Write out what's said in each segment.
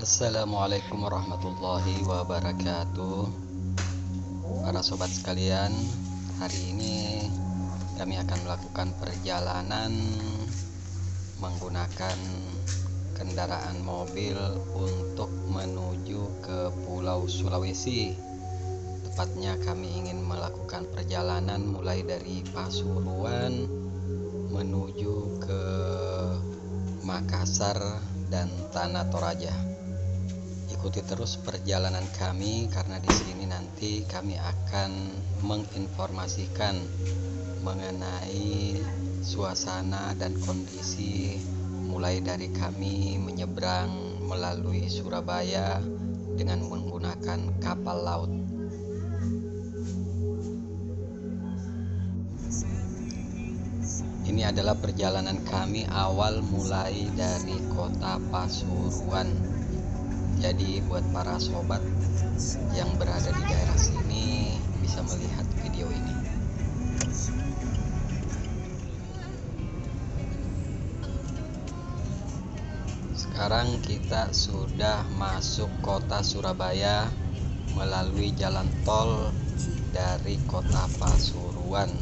Assalamualaikum warahmatullahi wabarakatuh. Para sobat sekalian, hari ini kami akan melakukan perjalanan menggunakan kendaraan mobil untuk menuju ke Pulau Sulawesi. Tepatnya kami ingin melakukan perjalanan mulai dari Pasuruan menuju ke Makassar dan Tanah Toraja. Ikuti terus perjalanan kami karena di sini nanti kami akan menginformasikan mengenai suasana dan kondisi mulai dari kami menyeberang melalui Surabaya dengan menggunakan kapal laut. Ini adalah perjalanan kami awal mulai dari kota Pasuruan. Jadi buat para sobat yang berada di daerah sini bisa melihat video ini. Sekarang kita sudah masuk kota Surabaya melalui jalan tol dari kota Pasuruan.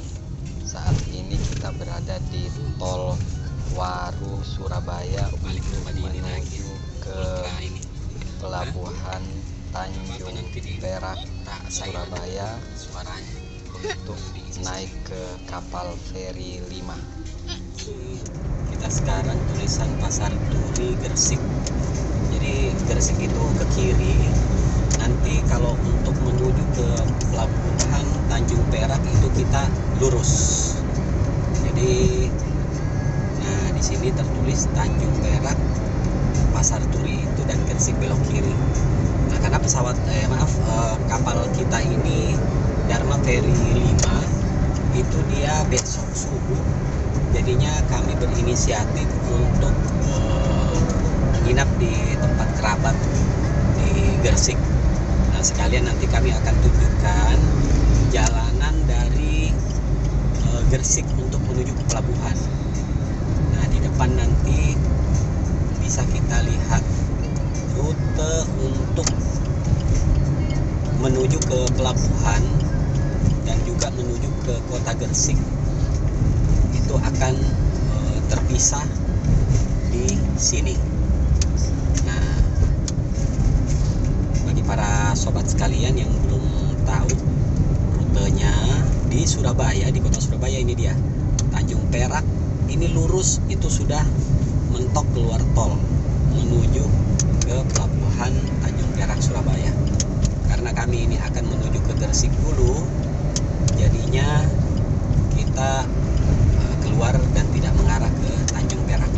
Saat ini kita berada di tol Waru Surabaya untuk menuju ke pelabuhan Tanjung Perak Surabaya untuk naik ke kapal feri 5. Kita sekarang tulisan Pasar Turi Gresik. Jadi Gresik itu ke kiri. Nanti kalau untuk menuju ke pelabuhan Tanjung Perak itu kita lurus. Jadi di sini tertulis Tanjung Perak, Pasar Turi itu, dan Gresik belok kiri. Nah, karena kapal kita ini Dharma Ferry 5 itu dia besok subuh. Jadinya kami berinisiatif untuk menginap di tempat kerabat di Gresik. Nah, sekalian nanti kami akan tunjukkan jalanan dari Gresik untuk menuju ke pelabuhan. Nah, di depan nanti bisa kita lihat rute untuk menuju ke pelabuhan dan juga menuju ke kota Gresik. Itu akan terpisah di sini. Nah, bagi para sobat sekalian yang belum tahu rutenya, di Surabaya, di kota Surabaya ini dia Tanjung Perak, ini lurus itu sudah mentok keluar tol menuju ke pelabuhan Tanjung Perak Surabaya. Karena kami ini akan menuju ke Gresik dulu, jadinya kita keluar dan tidak mengarah ke Tanjung Perak.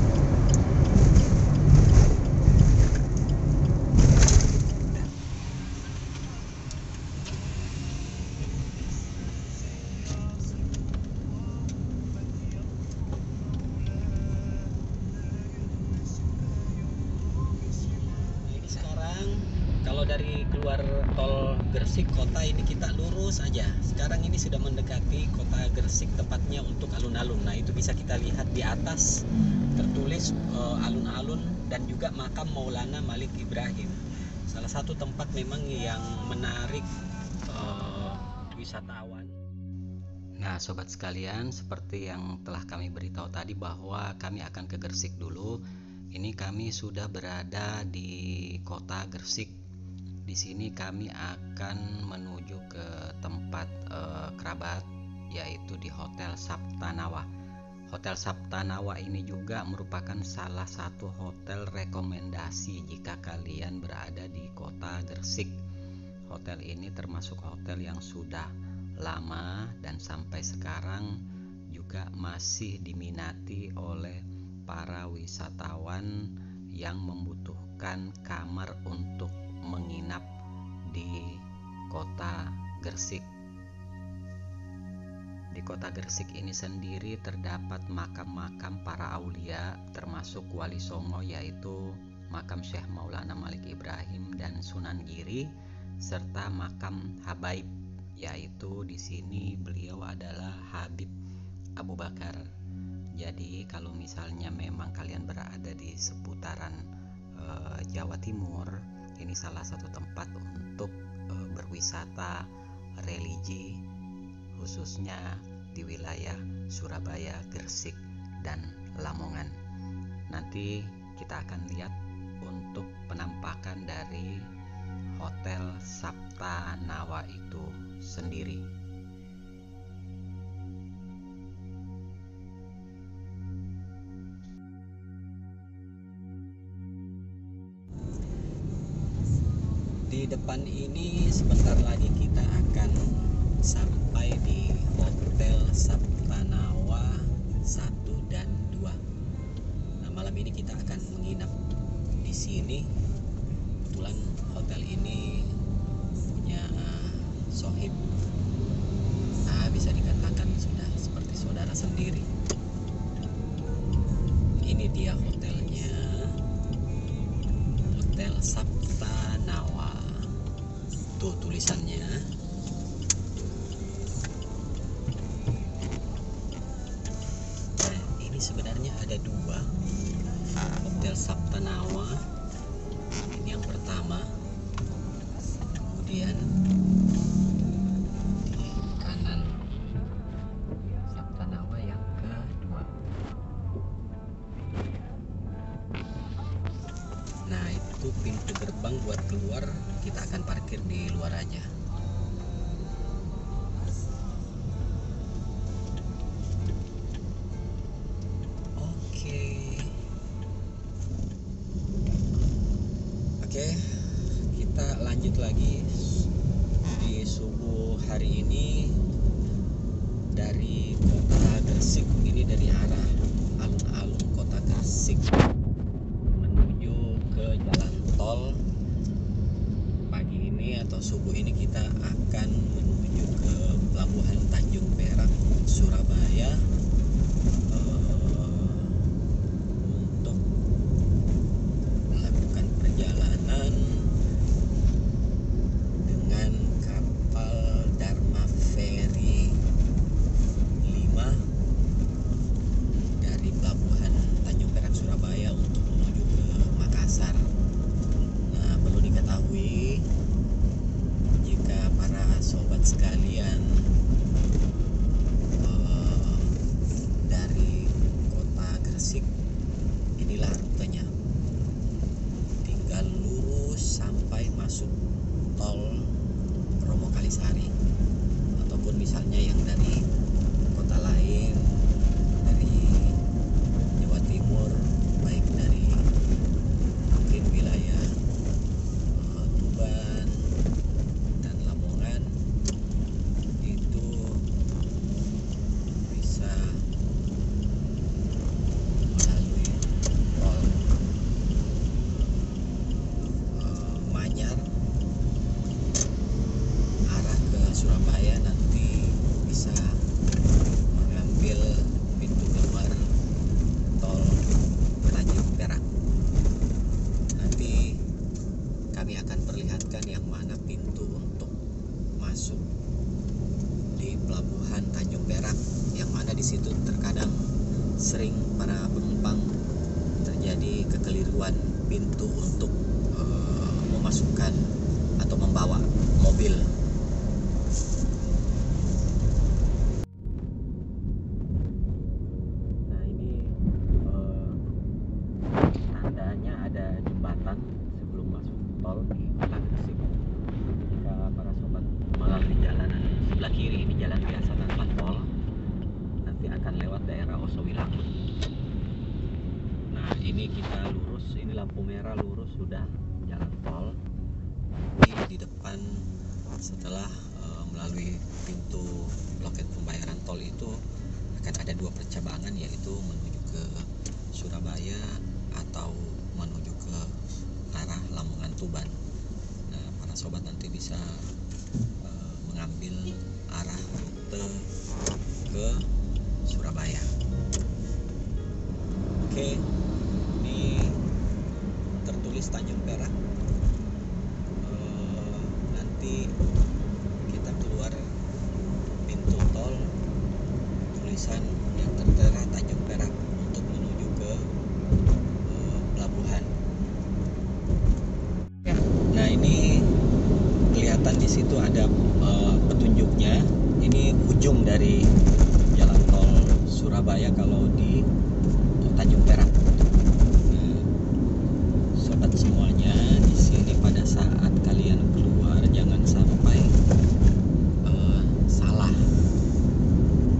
Kalau dari keluar tol Gresik kota ini kita lurus aja. Sekarang ini sudah mendekati kota Gresik, tepatnya untuk alun-alun. Nah, itu bisa kita lihat di atas tertulis alun-alun dan juga makam Maulana Malik Ibrahim. Salah satu tempat memang yang menarik wisatawan. Nah, sobat sekalian, seperti yang telah kami beritahu tadi bahwa kami akan ke Gresik dulu. Ini kami sudah berada di kota Gresik. Di sini kami akan menuju ke tempat kerabat, yaitu di Hotel Saptanawa. Hotel Saptanawa ini juga merupakan salah satu hotel rekomendasi jika kalian berada di kota Gresik. Hotel ini termasuk hotel yang sudah lama dan sampai sekarang juga masih diminati oleh para wisatawan yang membutuhkan kamar untuk menginap di kota Gresik. Di kota Gresik ini sendiri terdapat makam-makam para aulia, termasuk Wali Songo, yaitu makam Syekh Maulana Malik Ibrahim dan Sunan Giri, serta makam Habaib, yaitu di sini beliau adalah Habib Abu Bakar. Jadi kalau misalnya memang kalian berada di seputaran Jawa Timur ini salah satu tempat untuk berwisata religi, khususnya di wilayah Surabaya, Gresik, dan Lamongan. Nanti kita akan lihat untuk penampakan dari Hotel Sapta Nawa itu sendiri. Di depan ini sebentar lagi kita akan sampai di Hotel Sapta Nawa 1 dan 2. Nah, malam ini kita akan menginap di sini. Kebetulan hotel ini punya sohib. Nah, bisa dikatakan sudah seperti saudara sendiri. Ini dia hotelnya. Hotel Sapta Nawa. Tuh tulisannya. Nah, ini sebenarnya ada dua Hotel Sapta Nawa. Ini yang pertama, kemudian di kanan Sapta Nawa yang kedua. Nah, itu pintu gerbang buat keluar. Kita akan parkir di luar aja. Oke, kita lanjut lagi di subuh hari ini dari kota Gresik. Ini dari arah alun-alun kota Gresik menuju ke jalan tol. Pagi ini atau subuh ini kita akan menuju ke Pelabuhan Tanjung Perak, Surabaya, untuk melakukan perjalanan dengan kapal Dharma Ferry 5 dari Pelabuhan Tanjung Perak, Surabaya untuk menuju ke Makassar. Nah, perlu diketahui jika para sobat sekalian dari kota Gresik, inilah rutenya. Tinggal lurus sampai masuk tol Romo Kalisari, ataupun misalnya yang dari kota lain, dari Jawa Timur, baik dari mungkin wilayah Tuban dan Lamongan, itu bisa melalui tol Manyar arah ke Surabaya. Nanti bisa mengambil pintu keluar tol Tanjung Perak. Nanti kami akan perlihatkan yang mana pintu untuk masuk di Pelabuhan Tanjung Perak, yang mana di situ terkadang sering para penumpang terjadi kekeliruan pintu untuk memasukkan atau membawa mobil. Nah, ini tandanya ada jembatan sebelum masuk tol di kota Gresik. Jika para sobat melalui jalanan sebelah kiri, ini jalan biasa tanpa tol, nanti akan lewat daerah Osowilangun. Nah, ini kita lurus, ini lampu merah lurus sudah jalan tol. Ini di depan, setelah melalui pintu loket pembayaran tol itu akan ada dua percabangan, yaitu menuju ke Surabaya atau menuju ke arah Lamongan Tuban. Nah, para sobat nanti bisa mengambil arah rute ke Surabaya. Oke, ini tertulis Tanjung Perak. Nanti kita keluar pintu tol, tulisan yang tertera Tanjung Perak untuk menuju ke pelabuhan. ujung dari jalan tol Surabaya kalau di Tanjung Perak. Nah, sobat semuanya, di sini pada saat kalian keluar jangan sampai salah.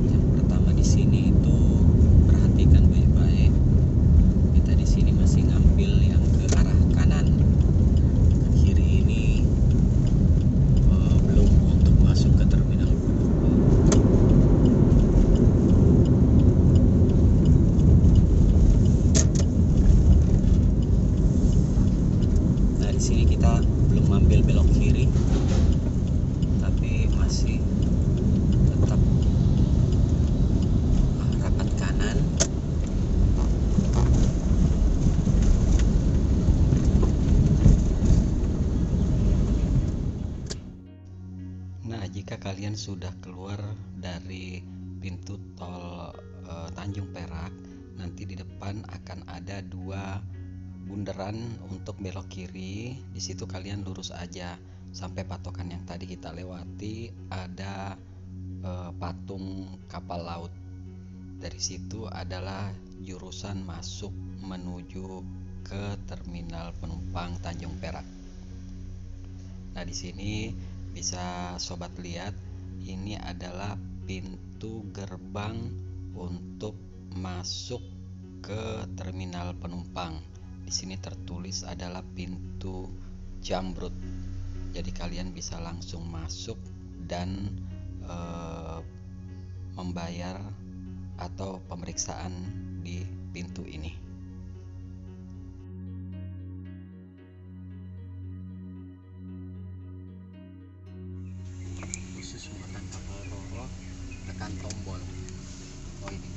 Yang pertama di sini itu perhatikan baik-baik. Kita di sini masih ngambil yang ke arah kanan. Ke kiri ini belum untuk masuk ke terminal. Nah, di sini kita belum ambil belok kiri, tapi masih tetap rapat kanan. Nah, jika kalian sudah keluar dari pintu tol Tanjung Perak, nanti di depan akan ada 2 bundaran untuk belok kiri. Di situ kalian lurus aja sampai patokan yang tadi kita lewati, ada patung kapal laut. Dari situ adalah jurusan masuk menuju ke terminal penumpang Tanjung Perak. Nah, di sini bisa sobat lihat, ini adalah pintu gerbang untuk masuk ke terminal penumpang. Di sini tertulis adalah pintu Jamrut. Jadi kalian bisa langsung masuk dan membayar atau pemeriksaan di pintu ini. Khusus muatan kapal Roro, tekan tombol. Oh, ini.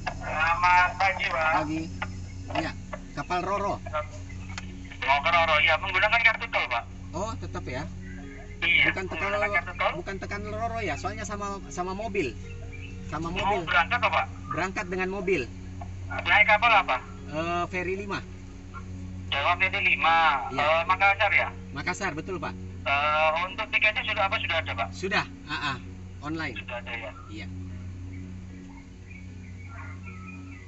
Selamat pagi, Pak. Pagi. Iya, kapal Roro. Mau ke Roro, ya menggunakan kartu tol, Pak. Oh, tetap ya. Iya. Bukan tekan menggunakan kartu tol. bukan tekan Roro ya, soalnya sama mobil. Sama Mau mobil. berangkat apa, Pak? Berangkat dengan mobil. Naik kapal apa? Ferry 5. Jawa PD5. Iya. Makassar ya? Makassar, betul, Pak. Untuk tiketnya sudah ada, Pak? Sudah, online. Sudah ada ya. Iya.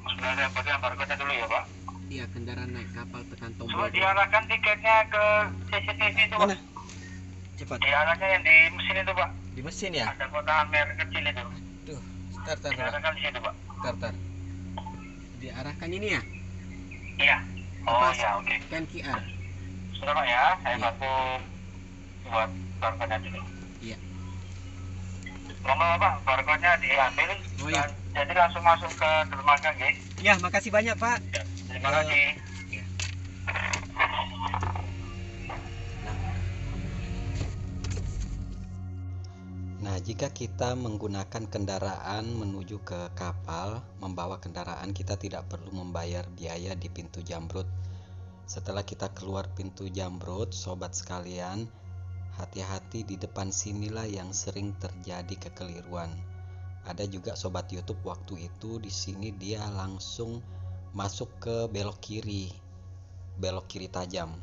Sudah ada barcode dulu ya, Pak. Iya, kendaraan naik kapal tekan tombol. Coba diarahkan tiketnya ke CCTV itu, Pak. Mana? Cepat. Diarahkan yang di mesin itu, Pak. Di mesin ya? Ada kotak merah kecil itu. Tuh, tar. Diarahkan di situ, Pak. Tar. Diarahkan ini ya? Iya. Oh Apa? ya, oke. Scan QR. Sudah, Pak ya. Saya Iya. bantu buat barcode dulu. Iya. Monggo Pak, barcode-nya diambil. Oh, iya. Jadi langsung masuk ke dermaga, nggih. Ya, makasih banyak, Pak. Ya, terima Ya. kasih. Nah, jika kita menggunakan kendaraan menuju ke kapal, membawa kendaraan, kita tidak perlu membayar biaya di pintu Jamrut. Setelah kita keluar pintu Jamrut, sobat sekalian, hati-hati di depan sinilah yang sering terjadi kekeliruan. Ada juga sobat YouTube waktu itu di sini dia langsung masuk ke belok kiri tajam.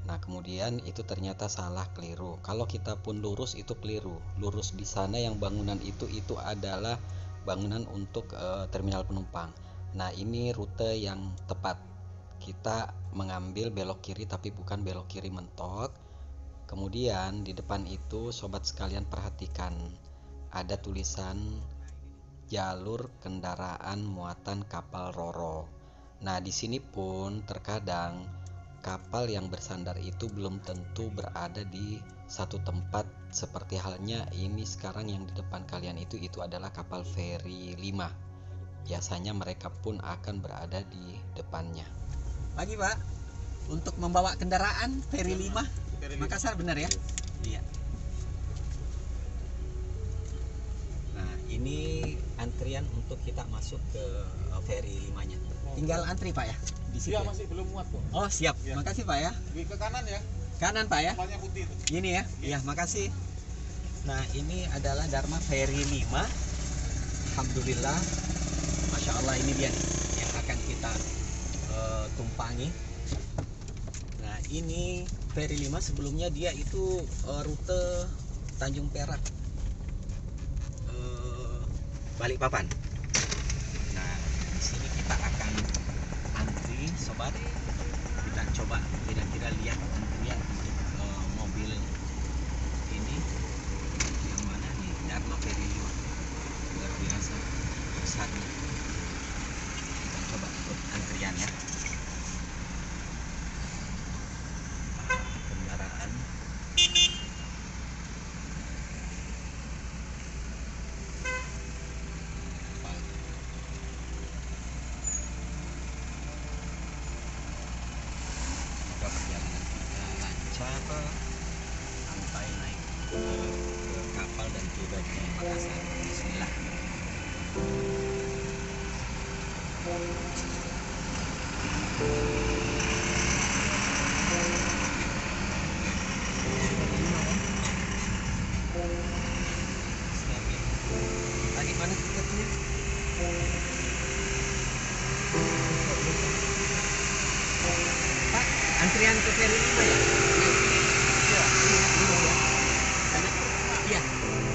Nah, kemudian itu ternyata salah, keliru. Kalau kita pun lurus itu keliru. Lurus di sana yang bangunan itu adalah bangunan untuk terminal penumpang. Nah, ini rute yang tepat. Kita mengambil belok kiri tapi bukan belok kiri mentok. Kemudian di depan itu sobat sekalian perhatikan ada tulisan jalur kendaraan muatan kapal Roro. Nah, di sini pun terkadang kapal yang bersandar itu belum tentu berada di satu tempat, seperti halnya ini sekarang yang di depan kalian itu adalah kapal Ferry 5. Biasanya mereka pun akan berada di depannya. Pagi, Pak. Untuk membawa kendaraan Ferry 5 Makassar, benar ya? Iya. Nah, ini antrian untuk kita masuk ke Ferry 5-nya. Tinggal antri, Pak ya? Di situ. Iya, Ya? masih belum muat kok. Oh, siap. Iya. Makasih, Pak ya. Ke kanan ya, Kanan, Pak ya. kapalnya putih itu. Ini ya. Iya, makasih. Nah, ini adalah Dharma Ferry 5. Alhamdulillah. Masya Allah, ini dia nih yang akan kita tumpangi. Nah, Nah, ini Feri 5 sebelumnya dia itu rute Tanjung Perak, Balikpapan. Nah, di sini kita akan antri, sobat. Kita coba kira-kira lihat antrian untuk mobil ini yang mana nih, Dharma Feri 5. Luar biasa besarnya. Kita coba ikut antrian ya. Kendaraan perjalanan kita lancar sampai naik ke kapal dan tiba di Makassar. Bismillah. Tadi mana tiketnya? Pak, antrian ke Feri 5 ya? Iya. Iya,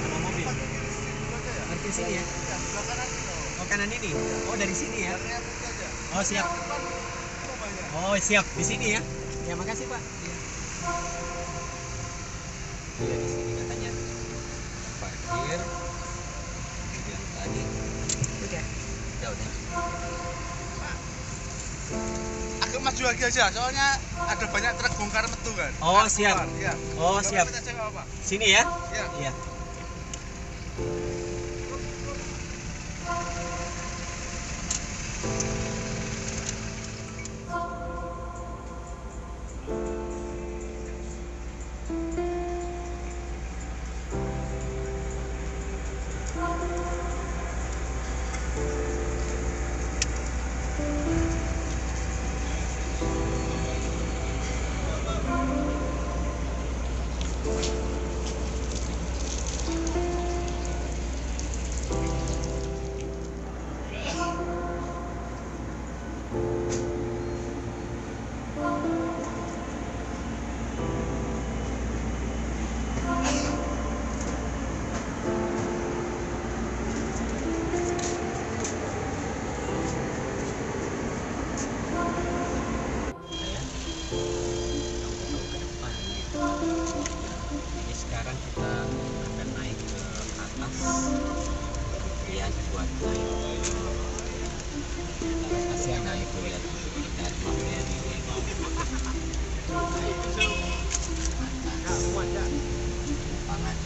sama mobil. Parkir sini ya? Oh, kanan ini? Oh, dari sini ya? Oh, siap. Oh, siap. Di sini ya? Ya, makasih, Pak. Iya. Iya, di sini katanya parkir. Kemudian tadi. Udah. Udah. Agak maju lagi aja, soalnya ada banyak truk bongkar metu kan. Oh, siap. Iya. Oh, siap. Aja nggak apa-apa. Sini ya? Iya. Iya. Jadi sekarang kita akan naik ke atas, lihat buat naik atasnya, naik lihat Dharma Feri 5, naik ke atas pangan.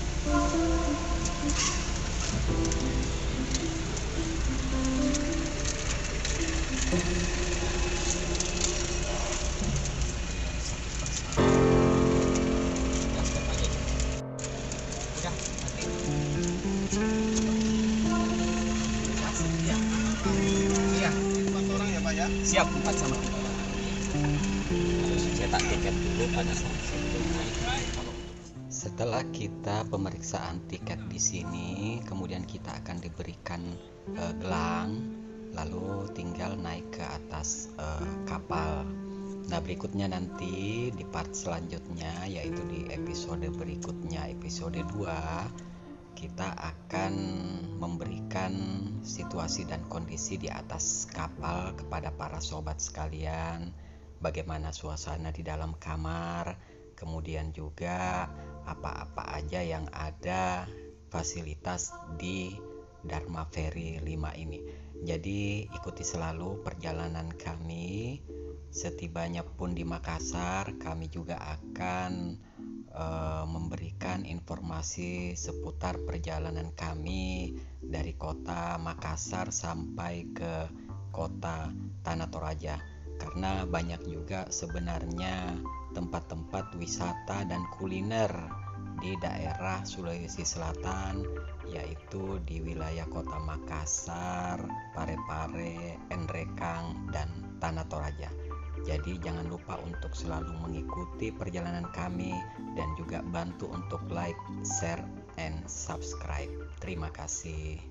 Siap, 4 sama kita. Harus cetak tiket dulu pada saat sebelum naik. Setelah kita pemeriksaan tiket di sini, kemudian kita akan diberikan gelang, lalu tinggal naik ke atas kapal. Nah, berikutnya nanti di part selanjutnya, yaitu di episode berikutnya, episode 2, kita akan memberikan situasi dan kondisi di atas kapal kepada para sobat sekalian, bagaimana suasana di dalam kamar, kemudian juga apa-apa aja yang ada fasilitas di Dharma Feri 5 ini. Jadi ikuti selalu perjalanan kami. Setibanya pun di Makassar, kami juga akan memberikan informasi seputar perjalanan kami dari kota Makassar sampai ke kota Tanah Toraja, karena banyak juga sebenarnya tempat-tempat wisata dan kuliner di daerah Sulawesi Selatan, yaitu di wilayah kota Makassar, Parepare, Enrekang, dan Tanah Toraja. Jadi jangan lupa untuk selalu mengikuti perjalanan kami dan juga bantu untuk like, share, and subscribe. Terima kasih.